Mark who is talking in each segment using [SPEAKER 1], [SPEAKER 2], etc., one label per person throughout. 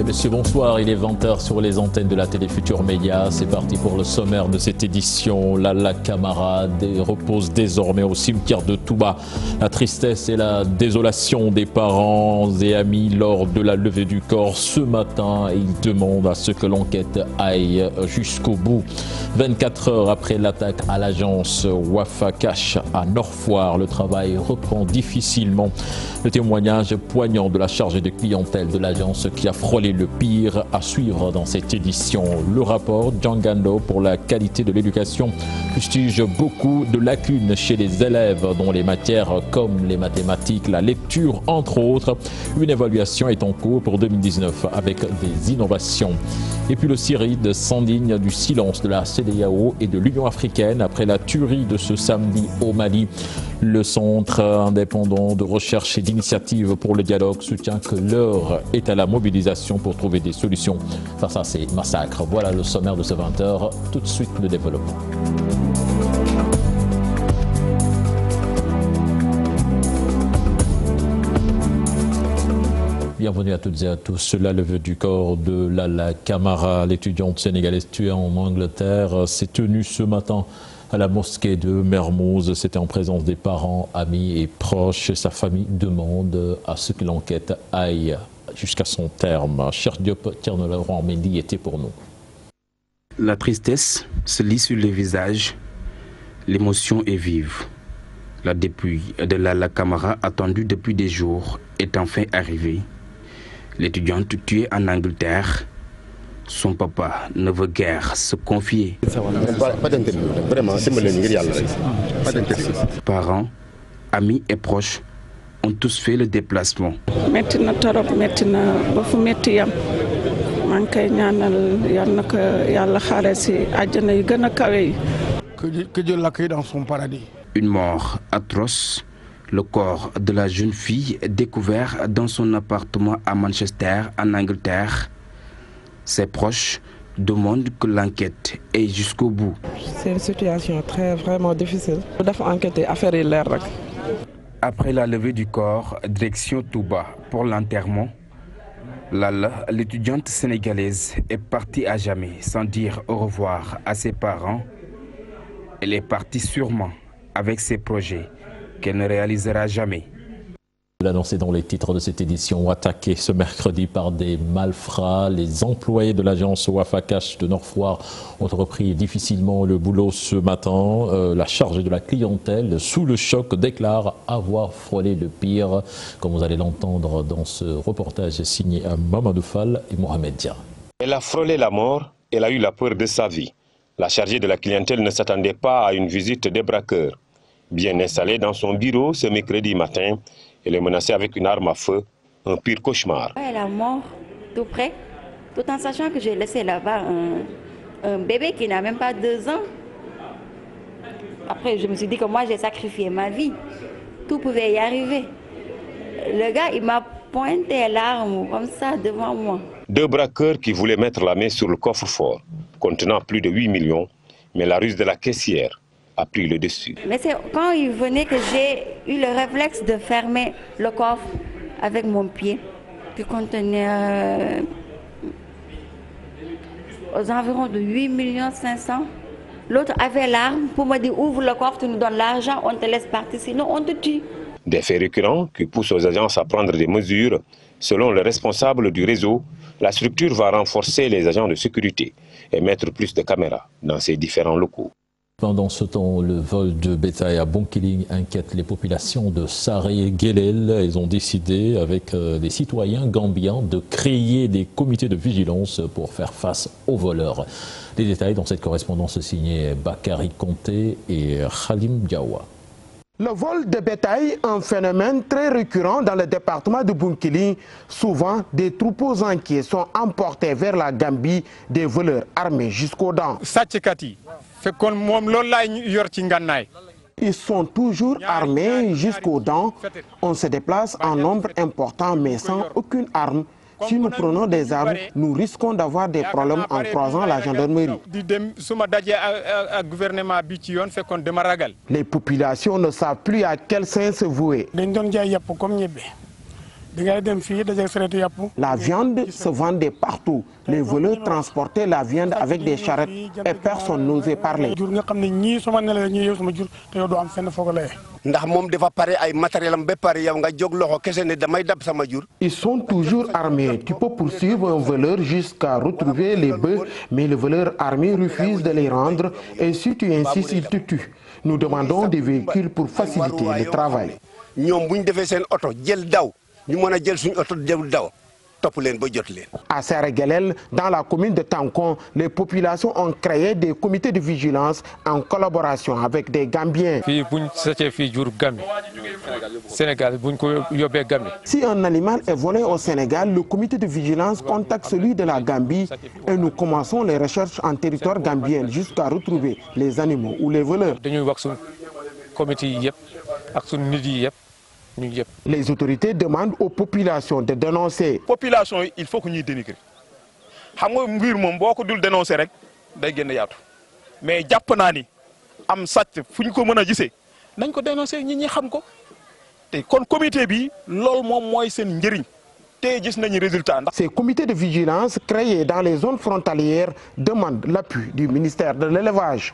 [SPEAKER 1] et messieurs, bonsoir. Il est 20h sur les antennes de la télé Futur Média. C'est parti pour le sommaire de cette édition. Lalla Camara repose désormais au cimetière de Touba. La tristesse et la désolation des parents et amis lors de la levée du corps ce matin. Et il demande à ce que l'enquête aille jusqu'au bout. 24 heures après l'attaque à l'agence Wafa Cash à Nord-Foire, le travail reprend difficilement. Le témoignage poignant de la chargée de clientèle de l'agence qui a frôlé le pire à suivre dans cette édition. Le rapport Djangando pour la qualité de l'éducation fustige beaucoup de lacunes chez les élèves dont les matières comme les mathématiques, la lecture entre autres. Une évaluation est en cours pour 2019 avec des innovations. Et puis le CIRID s'indigne du silence de la CEDEAO et de l'Union africaine après la tuerie de ce samedi au Mali. Le Centre indépendant de recherche et d'initiative pour le dialogue soutient que l'heure est à la mobilisation pour trouver des solutions face à ces massacres. Voilà le sommaire de ce 20h. Tout de suite, le développement. Bienvenue à toutes et à tous. La levée du corps de Lalla Camara, l'étudiante sénégalaise tuée en Angleterre, s'est tenue ce matin à la mosquée de Mermoz. C'était en présence des parents, amis et proches. Sa famille demande à ce que l'enquête aille jusqu'à son terme. Cher Diop, Tierno Laurent Mendy était pour nous.
[SPEAKER 2] La tristesse se lit sur les visages. L'émotion est vive. La dépouille de Lalla Camara, attendue depuis des jours, est enfin arrivée. L'étudiante tuée en Angleterre, son papa ne veut guère se confier. Parents, amis et proches ont tous fait le déplacement.
[SPEAKER 3] Que Dieu l'accueille dans son paradis.
[SPEAKER 2] Une mort atroce. Le corps de la jeune fille découvert dans son appartement à Manchester, en Angleterre. Ses proches demandent que l'enquête aille jusqu'au bout.
[SPEAKER 4] C'est une situation vraiment difficile. Il faut enquêter, affaire l'air.
[SPEAKER 2] Après la levée du corps, direction Touba pour l'enterrement, Lalla, l'étudiante sénégalaise, est partie à jamais sans dire au revoir à ses parents. Elle est partie sûrement avec ses projets qu'elle ne réalisera jamais.
[SPEAKER 1] L'annoncer dans les titres de cette édition, attaqué ce mercredi par des malfrats. Les employés de l'agence Wafa Cash de Nord-Foire ont repris difficilement le boulot ce matin. La chargée de la clientèle, sous le choc, déclare avoir frôlé le pire. Comme vous allez l'entendre dans ce reportage signé à Mamadou Fall et Mohamed Dia.
[SPEAKER 5] Elle a frôlé la mort, elle a eu la peur de sa vie. La chargée de la clientèle ne s'attendait pas à une visite des braqueurs. Bien installée dans son bureau ce mercredi matin, elle est menacée avec une arme à feu, un pire cauchemar.
[SPEAKER 6] Elle est morte tout près, tout en sachant que j'ai laissé là-bas un bébé qui n'a même pas 2 ans. Après, je me suis dit que moi, j'ai sacrifié ma vie. Tout pouvait y arriver. Le gars, il m'a pointé l'arme comme ça devant moi.
[SPEAKER 5] 2 braqueurs qui voulaient mettre la main sur le coffre-fort, contenant plus de 8 millions, mais la ruse de la caissière a pris le dessus.
[SPEAKER 6] Mais c'est quand il venait que j'ai eu le réflexe de fermer le coffre avec mon pied, qui contenait aux environs de 8 500 000. L'autre avait l'arme pour me dire ouvre le coffre, tu nous donnes l'argent, on te laisse partir, sinon on te tue.
[SPEAKER 5] Des faits récurrents qui poussent aux agences à prendre des mesures. Selon le responsable du réseau, la structure va renforcer les agents de sécurité et mettre plus de caméras dans ces différents locaux.
[SPEAKER 1] Pendant ce temps, le vol de bétail à Bounkiling inquiète les populations de Saré-Guelel. Ils ont décidé, avec les citoyens gambiens, de créer des comités de vigilance pour faire face aux voleurs. Les détails dans cette correspondance signée Bakary Conté et Khalim Diawa.
[SPEAKER 3] Le vol de bétail, un phénomène très récurrent dans le département de Bounkiling. Souvent, des troupeaux inquiets sont emportés vers la Gambie, des voleurs armés jusqu'aux dents. Ils sont toujours armés jusqu'aux dents. On se déplace en nombre important mais sans aucune arme. Si nous prenons des armes, nous risquons d'avoir des problèmes en croisant la gendarmerie. Les populations ne savent plus à quel sein se vouer. La viande se vendait partout. Les voleurs transportaient la viande avec des charrettes et personne n'osait parler. Ils sont toujours armés. Tu peux poursuivre un voleur jusqu'à retrouver les bœufs, mais le voleur armé refuse de les rendre et si tu insistes, il te tue. Nous demandons des véhicules pour faciliter le travail. À Serre-Guelel, dans la commune de Tankon, les populations ont créé des comités de vigilance en collaboration avec des Gambiens. Si un animal est volé au Sénégal, le comité de vigilance contacte celui de la Gambie et nous commençons les recherches en territoire gambien jusqu'à retrouver les animaux ou les voleurs. Les autorités demandent aux populations de dénoncer.
[SPEAKER 7] Population, il faut que nous dénigrions. Dénoncer, mais japonani am sàcc fu ñu ko mën a gisee nañ ko dénoncer ñi ñi xam ko te kon comité bi lool moom mooy seen njëriñ te gis nañu résultat.
[SPEAKER 3] Ces comités de vigilance créés dans les zones frontalières demandent l'appui du ministère de l'élevage.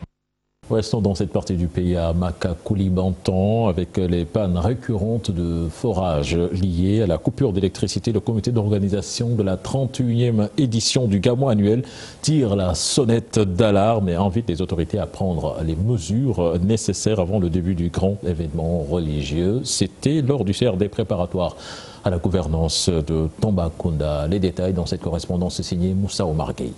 [SPEAKER 1] Restons dans cette partie du pays à Maka-Kouli-Bantan avec les pannes récurrentes de forage liées à la coupure d'électricité. Le comité d'organisation de la 31e édition du Gamou annuel tire la sonnette d'alarme et invite les autorités à prendre les mesures nécessaires avant le début du grand événement religieux. C'était lors du CRD préparatoire à la gouvernance de Tambacounda. Les détails dans cette correspondance signée Moussa Omar Gueye.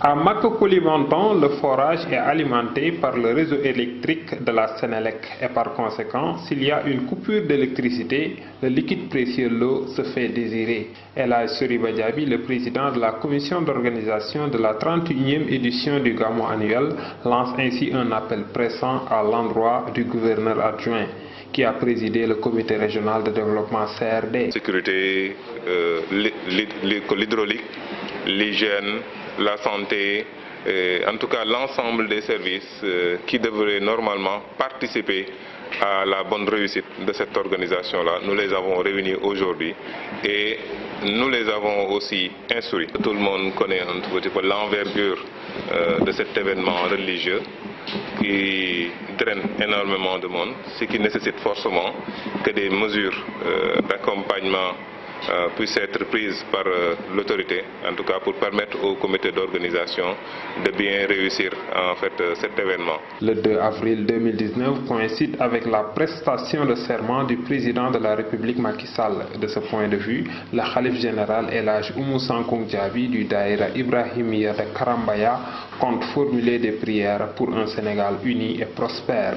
[SPEAKER 8] À Maka-Kouli-Bantan, le forage est alimenté par le réseau électrique de la Sénélec et par conséquent, s'il y a une coupure d'électricité, le liquide précieux l'eau se fait désirer. Elhadj Soriba Diaby, le président de la commission d'organisation de la 31e édition du Gamou annuel, lance ainsi un appel pressant à l'endroit du gouverneur adjoint qui a présidé le comité régional de développement CRD.
[SPEAKER 9] Sécurité, l'hydraulique, l'hygiène, la santé, en tout cas l'ensemble des services qui devraient normalement participer à la bonne réussite de cette organisation-là. Nous les avons réunis aujourd'hui et nous les avons aussi instruits. Tout le monde connaît un petit peu l'envergure de cet événement religieux qui draine énormément de monde, ce qui nécessite forcément que des mesures d'accompagnement puissent être prises par l'autorité, en tout cas pour permettre au comité d'organisation de bien réussir en fait cet événement.
[SPEAKER 8] Le 2 avril 2019 coïncide avec la prestation de serment du président de la République Macky Sall. De ce point de vue, le Khalif général Elhadj Oumou Sankoung Diaby du Daïra Ibrahimiyya de Karambaya compte formuler des prières pour un Sénégal uni et prospère.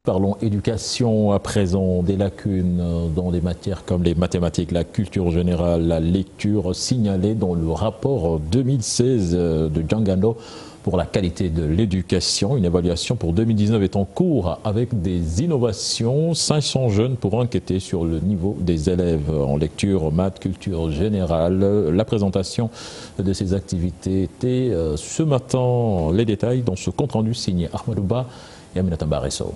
[SPEAKER 1] Parlons éducation à présent, des lacunes dans des matières comme les mathématiques, la culture générale, la lecture signalée dans le rapport 2016 de Djangando pour la qualité de l'éducation. Une évaluation pour 2019 est en cours avec des innovations. 500 jeunes pour enquêter sur le niveau des élèves en lecture, maths, culture générale. La présentation de ces activités était ce matin. Les détails dans ce compte-rendu signé Ahmadouba et Aminata Baresso.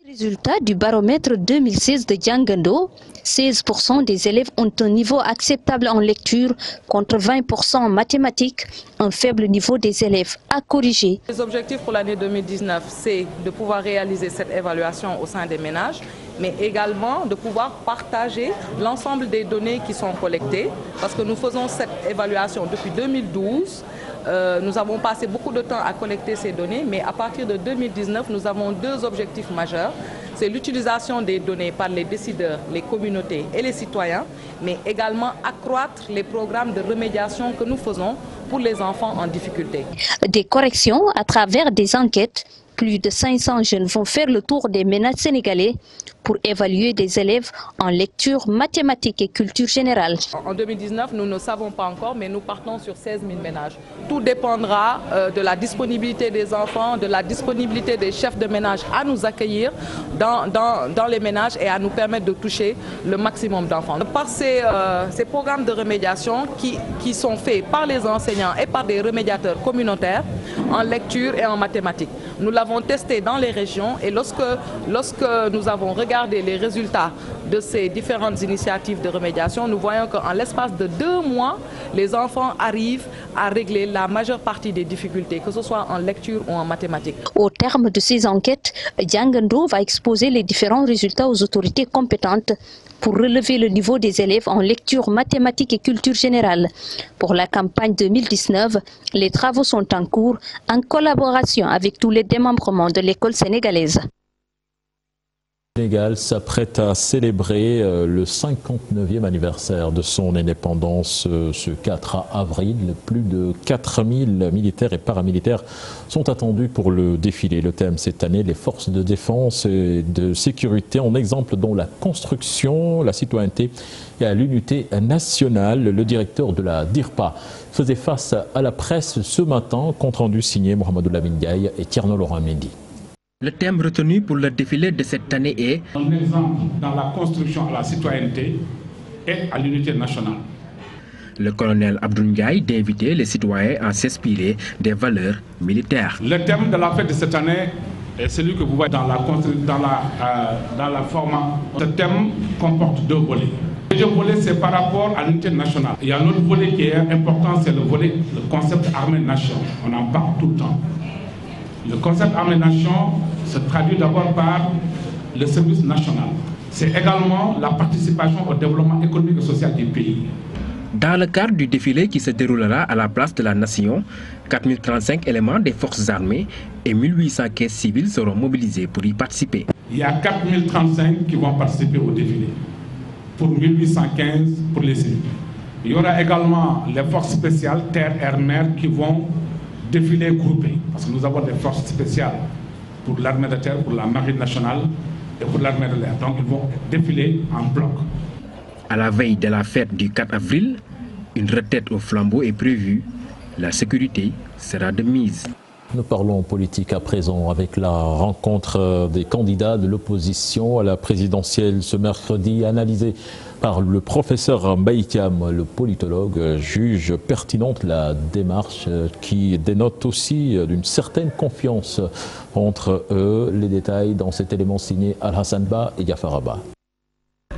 [SPEAKER 10] Résultat du baromètre 2016 de Djangando, 16% des élèves ont un niveau acceptable en lecture contre 20% en mathématiques, un faible niveau des élèves à corriger.
[SPEAKER 4] Les objectifs pour l'année 2019, c'est de pouvoir réaliser cette évaluation au sein des ménages, mais également de pouvoir partager l'ensemble des données qui sont collectées, parce que nous faisons cette évaluation depuis 2012. Nous avons passé beaucoup de temps à collecter ces données, mais à partir de 2019, nous avons deux objectifs majeurs. C'est l'utilisation des données par les décideurs, les communautés et les citoyens, mais également accroître les programmes de remédiation que nous faisons pour les enfants en difficulté.
[SPEAKER 10] Des corrections à travers des enquêtes. Plus de 500 jeunes vont faire le tour des ménages sénégalais pour évaluer des élèves en lecture, mathématiques et culture générale.
[SPEAKER 4] En 2019, nous ne savons pas encore, mais nous partons sur 16 000 ménages. Tout dépendra de la disponibilité des enfants, de la disponibilité des chefs de ménage à nous accueillir dans les ménages et à nous permettre de toucher le maximum d'enfants. Par ces programmes de remédiation qui sont faits par les enseignants et par des remédiateurs communautaires en lecture et en mathématiques. Nous l'avons testé dans les régions et lorsque nous avons regardé les résultats de ces différentes initiatives de remédiation, nous voyons qu'en l'espace de 2 mois, les enfants arrivent à régler la majeure partie des difficultés, que ce soit en lecture ou en mathématiques.
[SPEAKER 10] Au terme de ces enquêtes, Diangando va exposer les différents résultats aux autorités compétentes pour relever le niveau des élèves en lecture, mathématiques et culture générale. Pour la campagne 2019, les travaux sont en cours en collaboration avec tous les démembrements de l'école sénégalaise.
[SPEAKER 1] Le Sénégal s'apprête à célébrer le 59e anniversaire de son indépendance ce 4 avril. Plus de 4000 militaires et paramilitaires sont attendus pour le défilé. Le thème cette année, les forces de défense et de sécurité en exemple dont la construction, la citoyenneté et à l'unité nationale. Le directeur de la DIRPA faisait face à la presse ce matin, compte rendu signé Mohamedou Lamine Ndiaye et Thierno Laurent Mendy.
[SPEAKER 11] Le thème retenu pour le défilé de cette année est
[SPEAKER 12] un exemple dans la construction à la citoyenneté et à l'unité nationale.
[SPEAKER 11] Le colonel Abdou Ndiaye d'inviter les citoyens à s'inspirer des valeurs militaires.
[SPEAKER 12] Le thème de la fête de cette année est celui que vous voyez dans la format. Ce thème comporte 2 volets. Le deuxième volet, c'est par rapport à l'unité nationale. Il y a un autre volet qui est important, c'est le concept armée-nation. On en parle tout le temps. Le concept armée-nation se traduit d'abord par le service national. C'est également la participation au développement économique et social du pays.
[SPEAKER 11] Dans le cadre du défilé qui se déroulera à la place de la Nation, 4035 éléments des forces armées et 1815 civils seront mobilisés pour y participer.
[SPEAKER 12] Il y a 4035 qui vont participer au défilé, pour 1815 pour les civils. Il y aura également les forces spéciales terre, air, mer qui vont défilés groupés, parce que nous avons des forces spéciales pour l'armée de terre, pour la marine nationale et pour l'armée de l'air. Donc ils vont défiler en bloc.
[SPEAKER 11] À la veille de la fête du 4 avril, une retraite au flambeau est prévue. La sécurité sera de mise.
[SPEAKER 1] Nous parlons politique à présent avec la rencontre des candidats de l'opposition à la présidentielle ce mercredi, analysée par le professeur Mbaye Thiam, le politologue, juge pertinente la démarche qui dénote aussi d'une certaine confiance entre eux. Les détails dans cet élément signé Al-Hassan Ba et Yafaraba.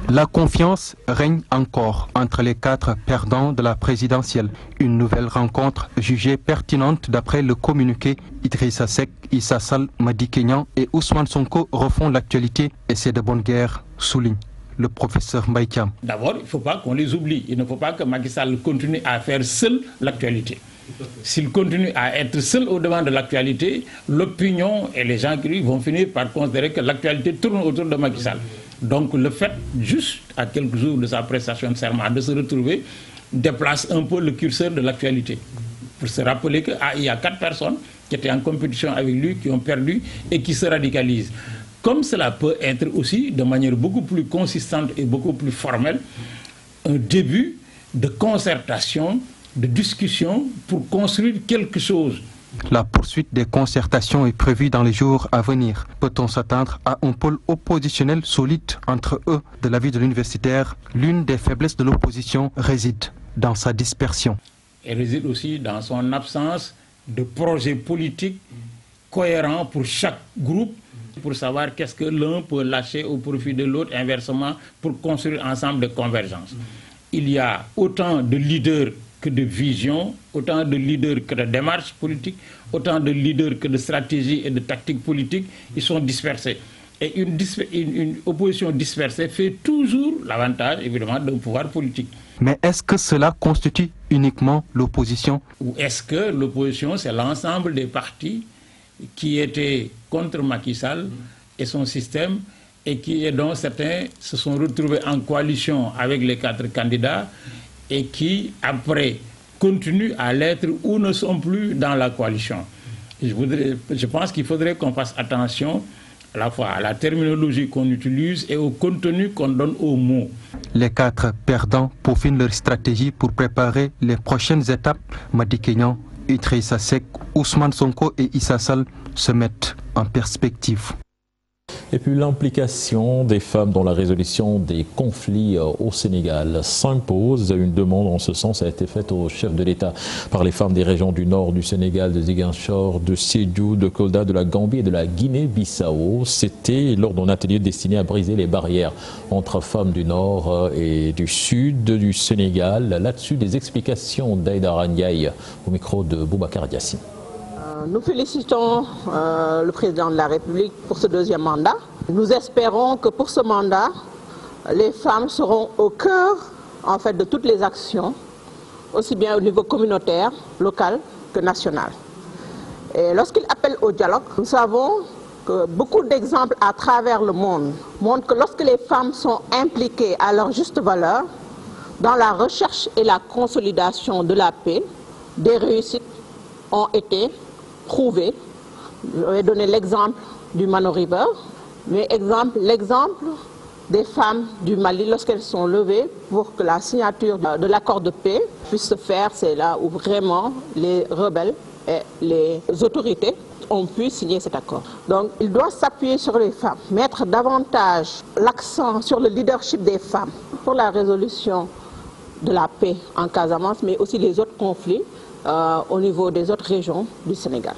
[SPEAKER 13] La confiance règne encore entre les 4 perdants de la présidentielle. Une nouvelle rencontre jugée pertinente d'après le communiqué. Idrissa Seck, Issa Sall, Madi Kenyan et Ousmane Sonko refont l'actualité et c'est de bonne guerre, souligne le professeur Mbaye Thiam.
[SPEAKER 14] D'abord, il ne faut pas qu'on les oublie. Il ne faut pas que Macky Sall continue à faire seul l'actualité. S'il continue à être seul au devant de l'actualité, l'opinion et les gens qui vont finir par considérer que l'actualité tourne autour de Macky Sall. Donc le fait, juste à quelques jours de sa prestation de serment, de se retrouver, déplace un peu le curseur de l'actualité. Pour se rappeler qu'il y a 4 personnes qui étaient en compétition avec lui, qui ont perdu et qui se radicalisent. Comme cela peut être aussi, de manière beaucoup plus consistante et beaucoup plus formelle, un début de concertation, de discussion pour construire quelque chose.
[SPEAKER 13] La poursuite des concertations est prévue dans les jours à venir. Peut-on s'attendre à un pôle oppositionnel solide entre eux? De l'avis de l'universitaire, l'une des faiblesses de l'opposition réside dans sa dispersion.
[SPEAKER 14] Elle réside aussi dans son absence de projet politique cohérent pour chaque groupe, pour savoir qu'est-ce que l'un peut lâcher au profit de l'autre, inversement, pour construire ensemble des convergences. Il y a autant de leaders que de vision, autant de leaders que de démarches politiques, autant de leaders que de stratégies et de tactiques politiques, ils sont dispersés. Et une opposition dispersée fait toujours l'avantage, évidemment, d'un pouvoir politique.
[SPEAKER 13] Mais est-ce que cela constitue uniquement l'opposition?
[SPEAKER 14] Ou est-ce que l'opposition, c'est l'ensemble des partis qui étaient contre Macky Sall et son système, et dont certains se sont retrouvés en coalition avec les 4 candidats, et qui, après, continuent à l'être ou ne sont plus dans la coalition. Je pense qu'il faudrait qu'on fasse attention à la fois à la terminologie qu'on utilise et au contenu qu'on donne aux mots.
[SPEAKER 13] Les 4 perdants peaufinent leur stratégie pour préparer les prochaines étapes. Madi Kenyan, Idrissa Seck, Ousmane Sonko et Issa Sall se mettent en perspective.
[SPEAKER 1] Et puis l'implication des femmes dans la résolution des conflits au Sénégal s'impose. Une demande en ce sens a été faite au chef de l'État par les femmes des régions du nord du Sénégal, de Ziguinchor, de Sédhiou, de Kolda, de la Gambie et de la Guinée-Bissau. C'était lors d'un atelier destiné à briser les barrières entre femmes du nord et du sud du Sénégal. Là-dessus, des explications d'Aïdara Ndiaye au micro de Boubacar Diassi.
[SPEAKER 15] Nous félicitons le président de la République pour ce deuxième mandat. Nous espérons que pour ce mandat, les femmes seront au cœur en fait, de toutes les actions, aussi bien au niveau communautaire, local que national. Et lorsqu'il appelle au dialogue, nous savons que beaucoup d'exemples à travers le monde montrent que lorsque les femmes sont impliquées à leur juste valeur dans la recherche et la consolidation de la paix, des réussites ont été prouvées. Je vais donner l'exemple du Mano River, mais l'exemple des femmes du Mali lorsqu'elles sont levées pour que la signature de l'accord de paix puisse se faire. C'est là où vraiment les rebelles et les autorités ont pu signer cet accord. Donc il doit s'appuyer sur les femmes, mettre davantage l'accent sur le leadership des femmes pour la résolution de la paix en Casamance, mais aussi les autres conflits au niveau des autres régions du Sénégal.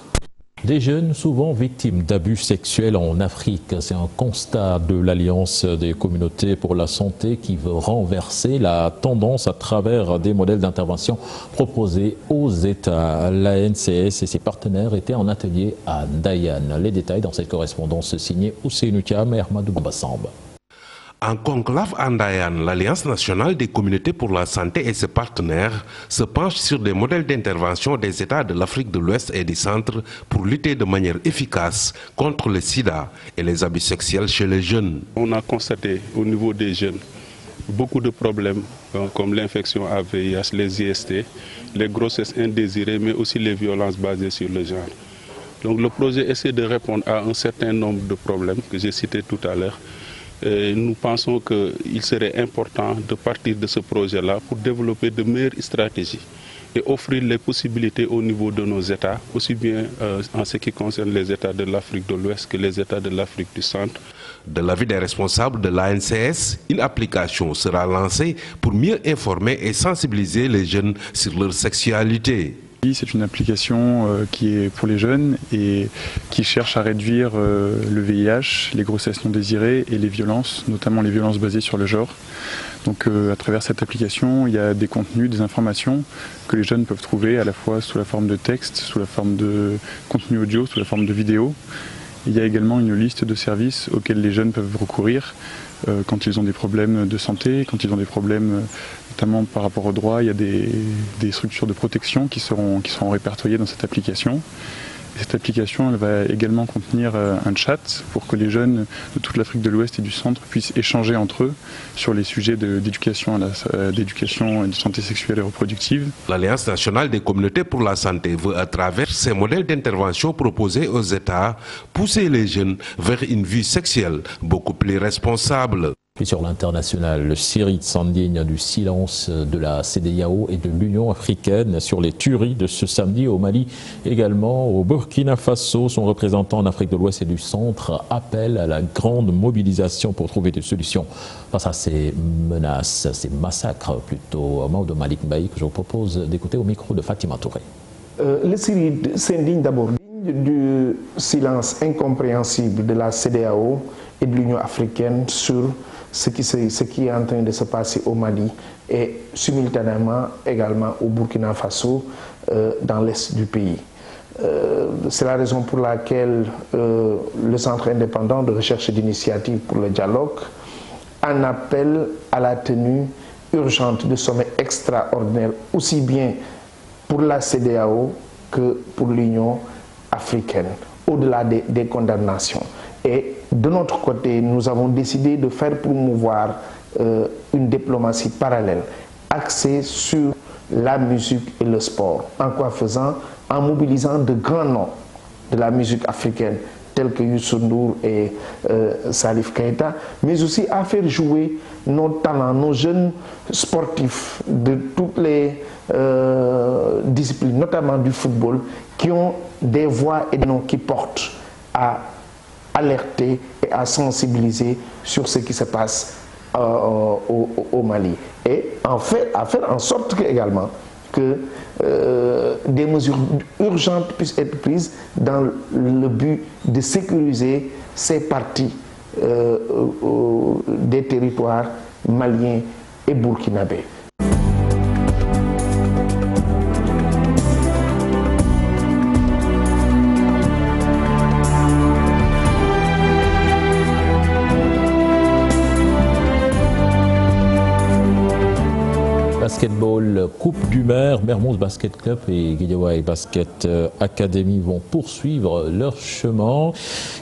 [SPEAKER 1] Des jeunes souvent victimes d'abus sexuels en Afrique. C'est un constat de l'Alliance des communautés pour la santé qui veut renverser la tendance à travers des modèles d'intervention proposés aux États. La NCS et ses partenaires étaient en atelier à Ndayane. Les détails dans cette correspondance signée Ousseynou Thiam et Ahmadou Bambasamba.
[SPEAKER 16] En conclave à Ndayane, l'Alliance nationale des communautés pour la santé et ses partenaires se penchent sur des modèles d'intervention des États de l'Afrique de l'Ouest et du Centre pour lutter de manière efficace contre le sida et les abus sexuels chez les jeunes.
[SPEAKER 17] On a constaté au niveau des jeunes beaucoup de problèmes comme l'infection à VIH, les IST, les grossesses indésirées, mais aussi les violences basées sur le genre. Donc le projet essaie de répondre à un certain nombre de problèmes que j'ai cités tout à l'heure. Nous pensons qu'il serait important de partir de ce projet-là pour développer de meilleures stratégies et offrir les possibilités au niveau de nos États, aussi bien en ce qui concerne les États de l'Afrique de l'Ouest que les États de l'Afrique du Centre.
[SPEAKER 16] De l'avis des responsables de l'ANCS, une application sera lancée pour mieux informer et sensibiliser les jeunes sur leur sexualité.
[SPEAKER 18] C'est une application qui est pour les jeunes et qui cherche à réduire le VIH, les grossesses non désirées et les violences, notamment les violences basées sur le genre. Donc à travers cette application, il y a des contenus, des informations que les jeunes peuvent trouver à la fois sous la forme de texte, sous la forme de contenu audio, sous la forme de vidéo. Il y a également une liste de services auxquels les jeunes peuvent recourir quand ils ont des problèmes de santé, quand ils ont des problèmes notamment par rapport aux droits. Il y a des structures de protection qui seront répertoriées dans cette application. Et cette application elle va également contenir un chat pour que les jeunes de toute l'Afrique de l'Ouest et du Centre puissent échanger entre eux sur les sujets d'éducation et de santé sexuelle et reproductive.
[SPEAKER 16] L'Alliance nationale des communautés pour la santé veut, à travers ces modèles d'intervention proposés aux États, pousser les jeunes vers une vie sexuelle beaucoup plus responsable.
[SPEAKER 1] Puis sur l'international, le Syrie s'indigne du silence de la CEDEAO et de l'Union africaine sur les tueries de ce samedi au Mali. Également au Burkina Faso, son représentant en Afrique de l'Ouest et du Centre appelle à la grande mobilisation pour trouver des solutions face à ces menaces, ces massacres plutôt. Maodo Malik Mbaye, que je vous propose d'écouter au micro de Fatima Touré.
[SPEAKER 3] Le Syrie s'indigne d'abord du silence incompréhensible de la CEDEAO et de l'Union africaine sur ce qui est en train de se passer au Mali et simultanément également au Burkina Faso dans l'est du pays. C'est la raison pour laquelle le Centre indépendant de recherche et d'initiative pour le dialogue en appelle à la tenue urgente de sommets extraordinaires, aussi bien pour la CEDEAO que pour l'Union africaine, au-delà des condamnations. Et de notre côté, nous avons décidé de faire promouvoir une diplomatie parallèle, axée sur la musique et le sport. En quoi faisant? En mobilisant de grands noms de la musique africaine, tels que Youssou N'Dour et Salif Keita, mais aussi à faire jouer nos talents, nos jeunes sportifs de toutes les disciplines, notamment du football, qui ont des voix et des noms qui portent à
[SPEAKER 19] alerter et à sensibiliser sur ce qui se passe au Mali. Et à faire en sorte également que des mesures urgentes puissent être prises dans le but de sécuriser ces parties des territoires maliens et burkinabés.
[SPEAKER 1] Basketball, Coupe du Maire, Mermoz Basket Club et Guédiawaye Basket Academy vont poursuivre leur chemin.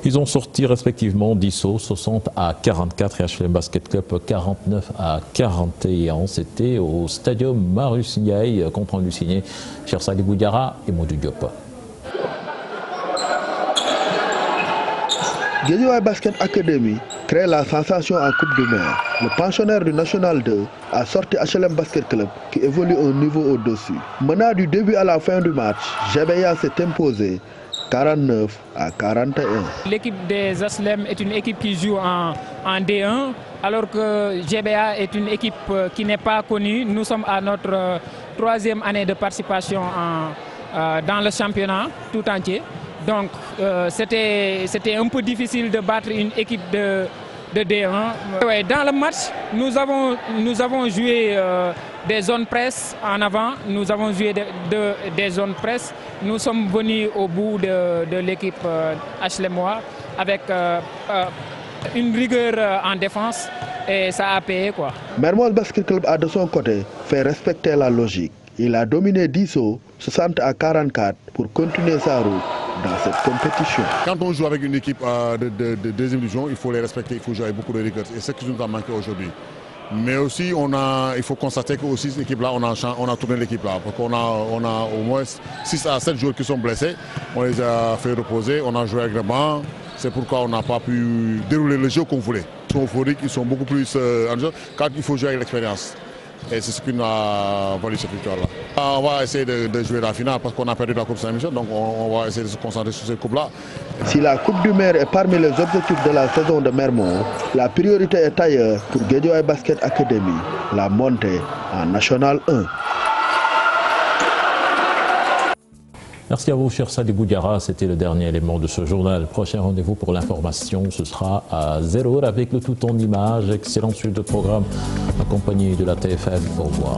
[SPEAKER 1] Ils ont sorti respectivement Disso 60 à 44 et HLM Basket Club 49 à 41. C'était au Stadium Marius Ndiaye, compte rendu signé Chersa Diara et Modou Diop.
[SPEAKER 20] Guédiawaye Basket Academy crée la sensation en Coupe du Maire. Le pensionnaire du National 2 a sorti HLM Basket Club qui évolue au niveau au-dessus. Menant du début à la fin du match, GBA s'est imposé 49 à 41.
[SPEAKER 21] L'équipe des HLM est une équipe qui joue en D1 alors que GBA est une équipe qui n'est pas connue. Nous sommes à notre troisième année de participation dans le championnat tout entier. Donc c'était un peu difficile de battre une équipe de D1. Ouais, dans le match, nous avons joué des zones presse en avant, nous avons joué des zones presse. Nous sommes venus au bout de l'équipe HLMois avec une rigueur en défense et ça a payé quoi.
[SPEAKER 20] Mermoz Basket Club a de son côté fait respecter la logique. Il a dominé Disso 60 à 44 pour continuer sa route dans cette compétition.
[SPEAKER 22] Quand on joue avec une équipe de deuxième division, il faut les respecter, il faut jouer avec beaucoup de rigueur. Et c'est ce qui nous a manqué aujourd'hui. Mais aussi, il faut constater que aussi cette équipe-là, on a tourné l'équipe-là. Parce qu'on a au moins 6 à 7 joueurs qui sont blessés. On les a fait reposer, on a joué avec le banc. C'est pourquoi on n'a pas pu dérouler le jeu qu'on voulait. Ils sont euphoriques, ils sont beaucoup plus en jeu quand il faut jouer avec l'expérience. Et c'est ce qui nous a valu cette victoire-là. On va essayer de jouer la finale parce qu'on a perdu la Coupe Saint-Michel, donc on va essayer de se concentrer sur cette coupe-là.
[SPEAKER 20] Si la Coupe du Maire est parmi les objectifs de la saison de Mermoz, la priorité est ailleurs pour Guédiawaye Basket Academy, la montée en National 1.
[SPEAKER 1] Merci à vous, cher Sadi Boudiara. C'était le dernier élément de ce journal. Prochain rendez-vous pour l'information, ce sera à 0h avec le tout en images. Excellente suite de programme accompagné de la TFM. Au revoir.